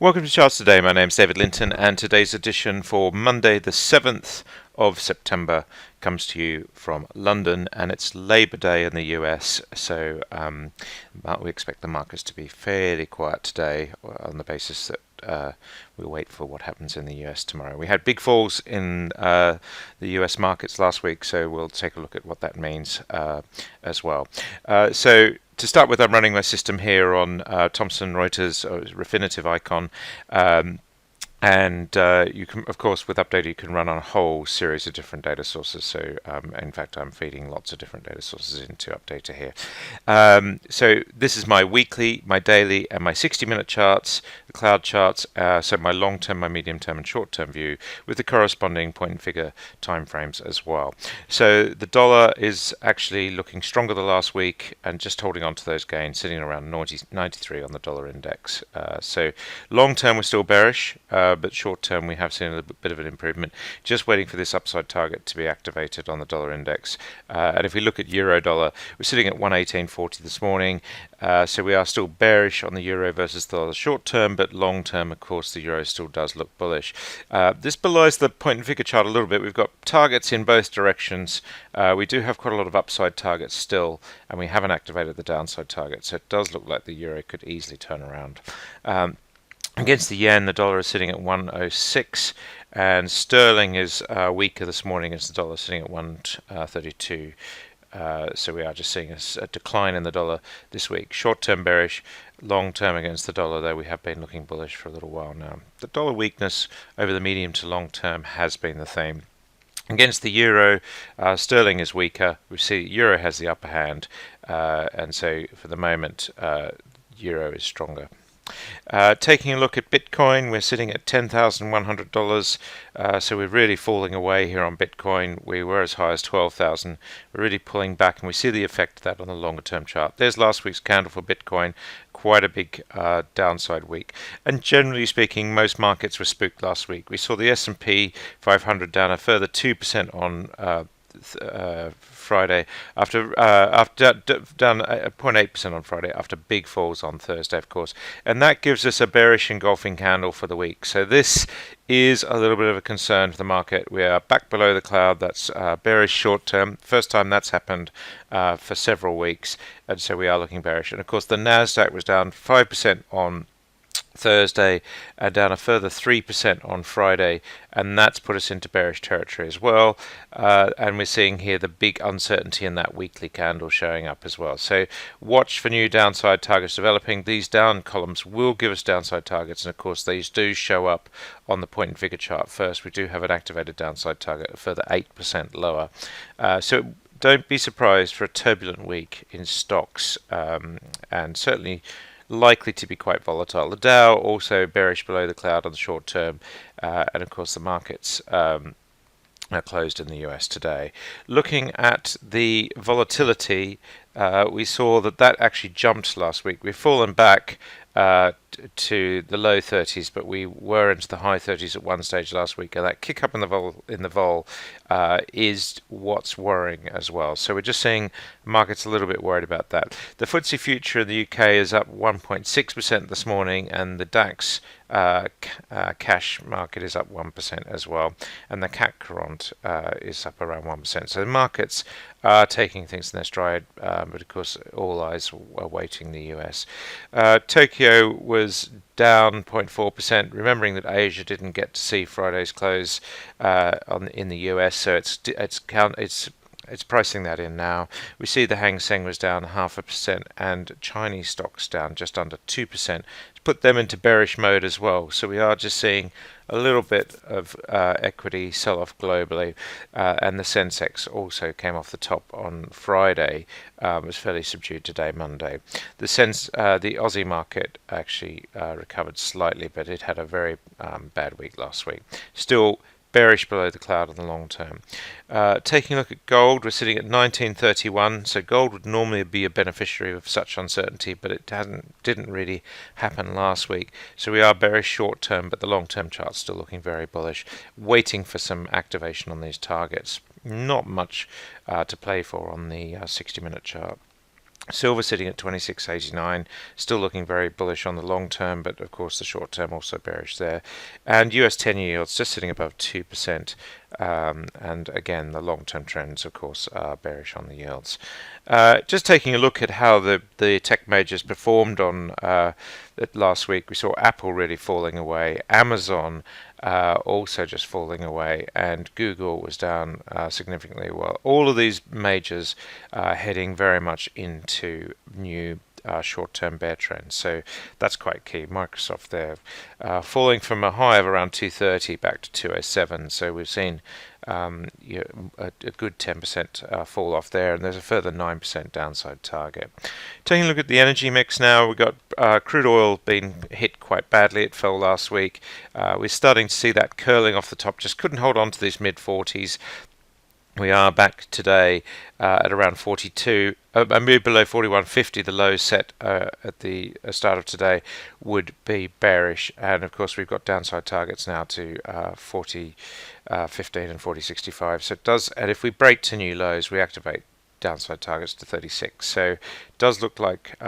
Welcome to Charts Today. My name's David Linton, and today's edition for Monday, the 7th of September, comes to you from London, and it's Labour Day in the US. So we expect the markets to be fairly quiet today on the basis that we'll wait for what happens in the US tomorrow. We had big falls in the US markets last week, so we'll take a look at what that means as well. To start with, I'm running my system here on Thomson Reuters Refinitiv Icon. And you can, of course, with Updata, you can run on a whole series of different data sources. So, in fact, I'm feeding lots of different data sources into Updata here. So this is my weekly, my daily, and my 60-minute charts, the cloud charts. So my long-term, my medium-term, and short-term view with the corresponding point and figure timeframes as well. So the dollar is actually looking stronger than last week and just holding on to those gains, sitting around 93 on the dollar index. So long-term, we're still bearish. But short term we have seen a bit of an improvement, just waiting for this upside target to be activated on the dollar index. And if we look at euro dollar, we're sitting at 118.40 this morning, so we are still bearish on the euro versus the dollar short term, but long term, of course, the euro still does look bullish. This belies the point and figure chart a little bit. We've got targets in both directions. We do have quite a lot of upside targets still, and we haven't activated the downside target, so it does look like the euro could easily turn around. Against the yen, the dollar is sitting at 106, and sterling is weaker this morning as the dollar is sitting at 132. So we are just seeing a decline in the dollar this week. Short-term bearish, long-term against the dollar, though we have been looking bullish for a little while now. The dollar weakness over the medium to long-term has been the theme. Against the euro, sterling is weaker. We see euro has the upper hand, and so for the moment, euro is stronger. Taking a look at Bitcoin, we're sitting at $10,100, so we're really falling away here on Bitcoin. We were as high as 12,000. We're really pulling back, and we see the effect of that on the longer term chart. There's last week's candle for Bitcoin, quite a big downside week. And generally speaking, most markets were spooked last week. We saw the S&P 500 down a further 2% on Friday, after down 0.8% on Friday after big falls on Thursday, of course, and that gives us a bearish engulfing candle for the week. So this is a little bit of a concern for the market. We are back below the cloud. That's bearish short term. First time that's happened for several weeks, and so we are looking bearish. And of course, the Nasdaq was down 5% on Thursday and down a further 3% on Friday, and that's put us into bearish territory as well. And we're seeing here the big uncertainty in that weekly candle showing up as well. So watch for new downside targets developing. These down columns will give us downside targets, and of course these do show up on the point and figure chart first. We do have an activated downside target, a further 8% lower. So don't be surprised for a turbulent week in stocks, and certainly likely to be quite volatile. The Dow also bearish below the cloud on the short term, and of course the markets are closed in the US today. Looking at the volatility, we saw that actually jumped last week. We've fallen back to the low 30s, but we were into the high 30s at one stage last week, and that kick up in the vol is what's worrying as well. So we're just seeing markets a little bit worried about that. The FTSE future in the UK is up 1.6% this morning, and the DAX cash market is up 1% as well, and the CAC Quarant is up around 1%. So the markets are taking things in their stride, but of course all eyes are awaiting the US. Tokyo was down 0.4%, remembering that Asia didn't get to see Friday's close in the US, so it's pricing that in now. We see the Hang Seng was down 0.5%, and Chinese stocks down just under 2%. To put them into bearish mode as well. So we are just seeing a little bit of equity sell-off globally, and the Sensex also came off the top on Friday. Was fairly subdued today, Monday. The Aussie market actually recovered slightly, but it had a very bad week last week. Still bearish below the cloud on the long term. Taking a look at gold, we're sitting at 1931. So gold would normally be a beneficiary of such uncertainty, but it didn't really happen last week. So we are bearish short term, but the long term chart's still looking very bullish, waiting for some activation on these targets. Not much to play for on the 60-minute chart. Silver sitting at 26.89, still looking very bullish on the long term, but of course the short term also bearish there. And US 10-year yields just sitting above 2%. And again, the long-term trends, of course, are bearish on the yields. Just taking a look at how the tech majors performed on last week, we saw Apple really falling away, Amazon also just falling away, and Google was down significantly. Well, all of these majors heading very much into new short-term bear trends, so that's quite key. Microsoft there falling from a high of around 230 back to 207, so we've seen a good 10% fall off there, and there's a further 9% downside target. Taking a look at the energy mix now, we've got crude oil being hit quite badly. It fell last week. We're starting to see that curling off the top, just couldn't hold on to these mid-40s. We are back today at around 42. A move below 41.50, the low set at the start of today, would be bearish. And of course, we've got downside targets now to 40.15 and 40.65. So it does, and if we break to new lows, we activate downside targets to 36. So it does look like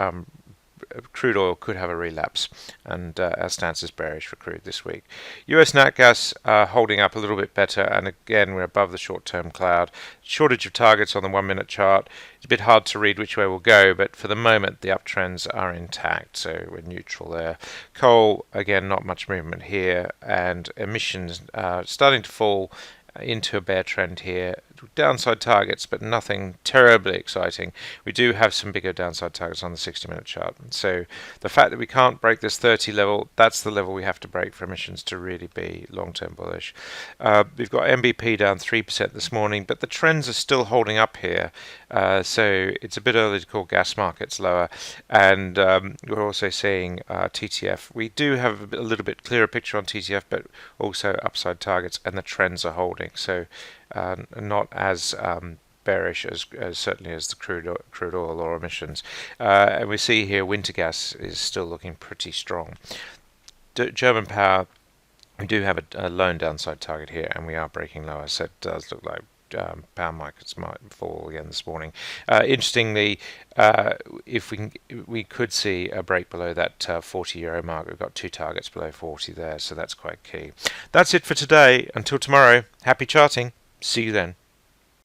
crude oil could have a relapse, and our stance is bearish for crude this week. US nat gas holding up a little bit better, and again we're above the short-term cloud. Shortage of targets on the 1-minute chart. It's a bit hard to read which way we'll go, but for the moment the uptrends are intact, so we're neutral there. Coal, again, not much movement here, and emissions starting to fall into a bear trend here. Downside targets, but nothing terribly exciting. We do have some bigger downside targets on the 60-minute chart. So the fact that we can't break this 30 level, that's the level we have to break for emissions to really be long-term bullish. We've got MBP down 3% this morning, but the trends are still holding up here. So it's a bit early to call gas markets lower. And we're also seeing TTF. We do have a little bit clearer picture on TTF, but also upside targets, and the trends are holding. So not as bearish as certainly as the crude oil or emissions. And we see here winter gas is still looking pretty strong. German power, we do have a lone downside target here, and we are breaking lower, so it does look like power markets might fall again this morning. Interestingly, if we could see a break below that 40 euro mark. We've got 2 targets below 40 there, so that's quite key. That's it for today. Until tomorrow, happy charting. See you then.